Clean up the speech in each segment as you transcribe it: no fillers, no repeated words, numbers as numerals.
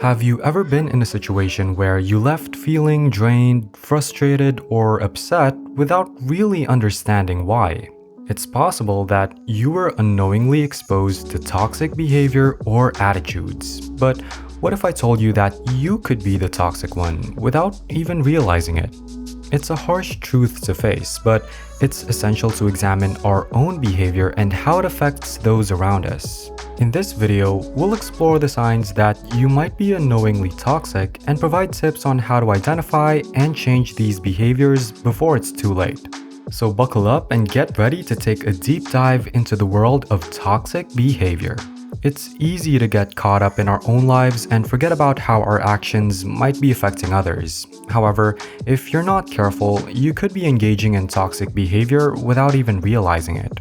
Have you ever been in a situation where you left feeling drained, frustrated, or upset without really understanding why? It's possible that you were unknowingly exposed to toxic behavior or attitudes. But what if I told you that you could be the toxic one without even realizing it? It's a harsh truth to face, but it's essential to examine our own behavior and how it affects those around us. In this video, we'll explore the signs that you might be unknowingly toxic and provide tips on how to identify and change these behaviors before it's too late. So buckle up and get ready to take a deep dive into the world of toxic behavior. It's easy to get caught up in our own lives and forget about how our actions might be affecting others. However, if you're not careful, you could be engaging in toxic behavior without even realizing it.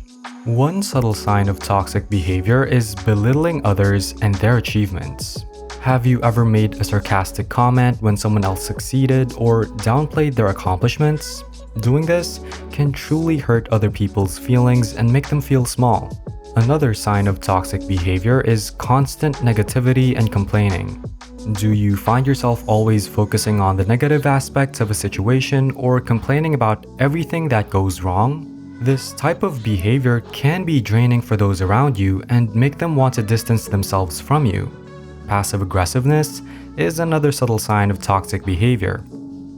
One subtle sign of toxic behavior is belittling others and their achievements. Have you ever made a sarcastic comment when someone else succeeded or downplayed their accomplishments? Doing this can truly hurt other people's feelings and make them feel small. Another sign of toxic behavior is constant negativity and complaining. Do you find yourself always focusing on the negative aspects of a situation or complaining about everything that goes wrong? This type of behavior can be draining for those around you and make them want to distance themselves from you. Passive aggressiveness is another subtle sign of toxic behavior.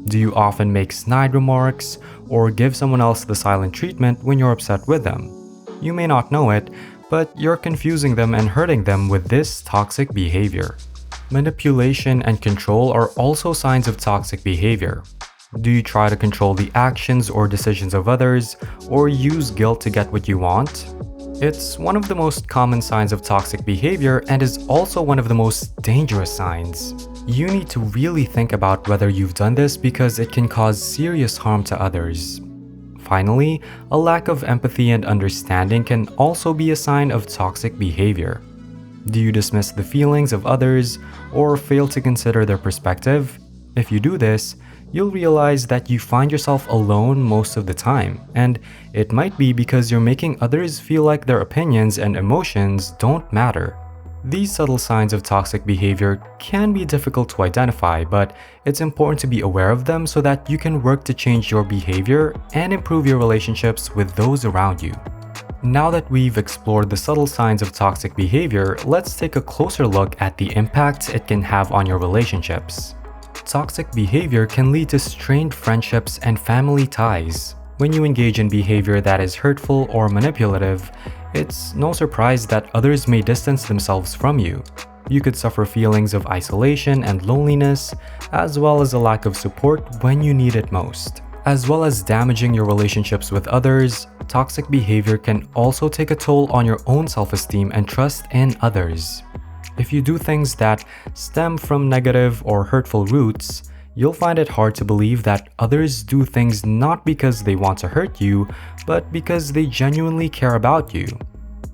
Do you often make snide remarks or give someone else the silent treatment when you're upset with them? You may not know it, but you're confusing them and hurting them with this toxic behavior. Manipulation and control are also signs of toxic behavior. Do you try to control the actions or decisions of others, or use guilt to get what you want? It's one of the most common signs of toxic behavior and is also one of the most dangerous signs. You need to really think about whether you've done this because it can cause serious harm to others. Finally, a lack of empathy and understanding can also be a sign of toxic behavior. Do you dismiss the feelings of others or fail to consider their perspective? If you do this, you'll realize that you find yourself alone most of the time, and it might be because you're making others feel like their opinions and emotions don't matter. These subtle signs of toxic behavior can be difficult to identify, but it's important to be aware of them so that you can work to change your behavior and improve your relationships with those around you. Now that we've explored the subtle signs of toxic behavior, let's take a closer look at the impact it can have on your relationships. Toxic behavior can lead to strained friendships and family ties. When you engage in behavior that is hurtful or manipulative, it's no surprise that others may distance themselves from you. You could suffer feelings of isolation and loneliness, as well as a lack of support when you need it most. As well as damaging your relationships with others, toxic behavior can also take a toll on your own self-esteem and trust in others. If you do things that stem from negative or hurtful roots, you'll find it hard to believe that others do things not because they want to hurt you, but because they genuinely care about you.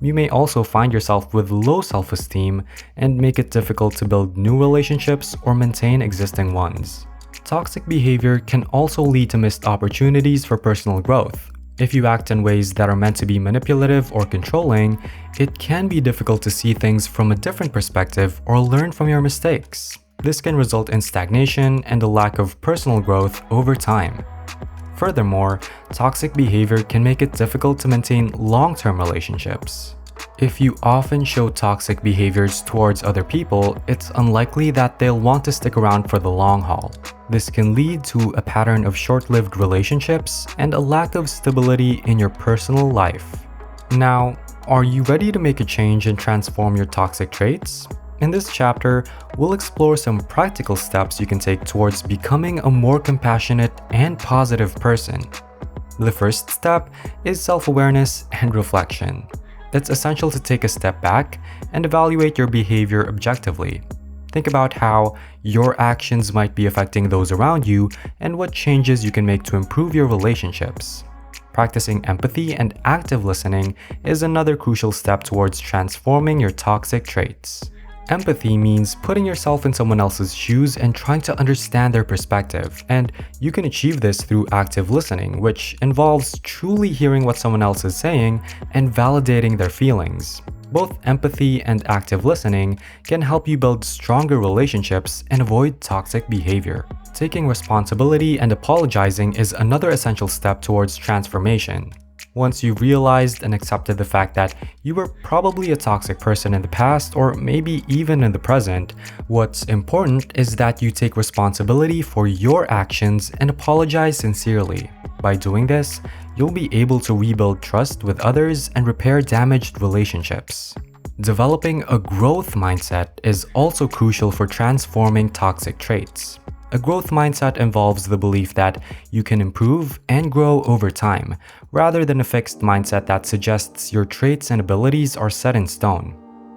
You may also find yourself with low self-esteem and make it difficult to build new relationships or maintain existing ones. Toxic behavior can also lead to missed opportunities for personal growth. If you act in ways that are meant to be manipulative or controlling, it can be difficult to see things from a different perspective or learn from your mistakes. This can result in stagnation and a lack of personal growth over time. Furthermore, toxic behavior can make it difficult to maintain long-term relationships. If you often show toxic behaviors towards other people, it's unlikely that they'll want to stick around for the long haul. This can lead to a pattern of short-lived relationships and a lack of stability in your personal life. Now, are you ready to make a change and transform your toxic traits? In this chapter, we'll explore some practical steps you can take towards becoming a more compassionate and positive person. The first step is self-awareness and reflection. It's essential to take a step back and evaluate your behavior objectively. Think about how your actions might be affecting those around you and what changes you can make to improve your relationships. Practicing empathy and active listening is another crucial step towards transforming your toxic traits. Empathy means putting yourself in someone else's shoes and trying to understand their perspective, and you can achieve this through active listening, which involves truly hearing what someone else is saying and validating their feelings. Both empathy and active listening can help you build stronger relationships and avoid toxic behavior. Taking responsibility and apologizing is another essential step towards transformation. Once you've realized and accepted the fact that you were probably a toxic person in the past or maybe even in the present, what's important is that you take responsibility for your actions and apologize sincerely. By doing this, you'll be able to rebuild trust with others and repair damaged relationships. Developing a growth mindset is also crucial for transforming toxic traits. A growth mindset involves the belief that you can improve and grow over time, rather than a fixed mindset that suggests your traits and abilities are set in stone.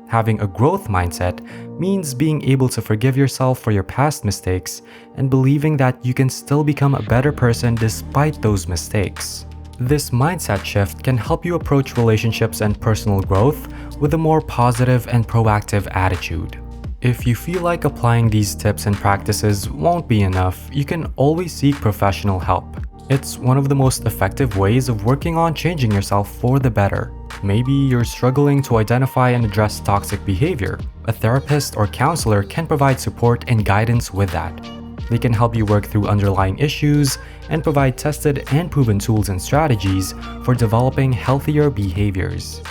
Having a growth mindset means being able to forgive yourself for your past mistakes and believing that you can still become a better person despite those mistakes. This mindset shift can help you approach relationships and personal growth with a more positive and proactive attitude. If you feel like applying these tips and practices won't be enough, you can always seek professional help. It's one of the most effective ways of working on changing yourself for the better. Maybe you're struggling to identify and address toxic behavior. A therapist or counselor can provide support and guidance with that. They can help you work through underlying issues and provide tested and proven tools and strategies for developing healthier behaviors.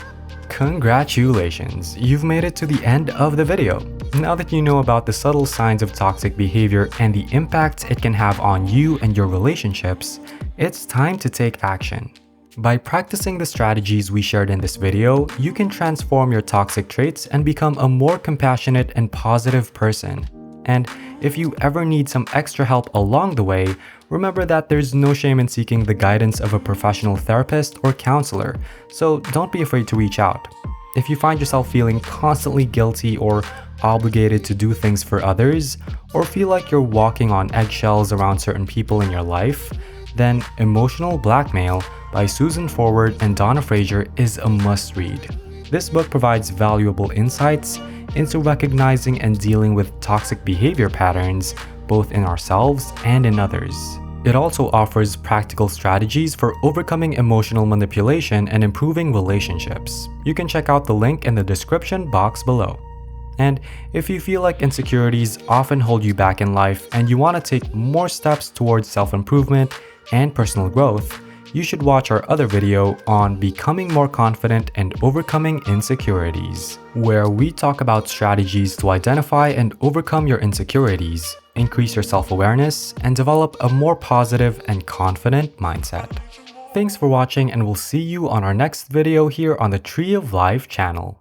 Congratulations! You've made it to the end of the video. Now that you know about the subtle signs of toxic behavior and the impact it can have on you and your relationships, it's time to take action. By practicing the strategies we shared in this video, you can transform your toxic traits and become a more compassionate and positive person. And if you ever need some extra help along the way, remember that there's no shame in seeking the guidance of a professional therapist or counselor, so don't be afraid to reach out. If you find yourself feeling constantly guilty or obligated to do things for others, or feel like you're walking on eggshells around certain people in your life, then Emotional Blackmail by Susan Forward and Donna Fraser is a must-read. This book provides valuable insights into recognizing and dealing with toxic behavior patterns, both in ourselves and in others. It also offers practical strategies for overcoming emotional manipulation and improving relationships. You can check out the link in the description box below. And if you feel like insecurities often hold you back in life and you want to take more steps towards self-improvement and personal growth, you should watch our other video on becoming more confident and overcoming insecurities, where we talk about strategies to identify and overcome your insecurities, increase your self-awareness, and develop a more positive and confident mindset. Thanks for watching, and we'll see you on our next video here on the Tree of Life channel.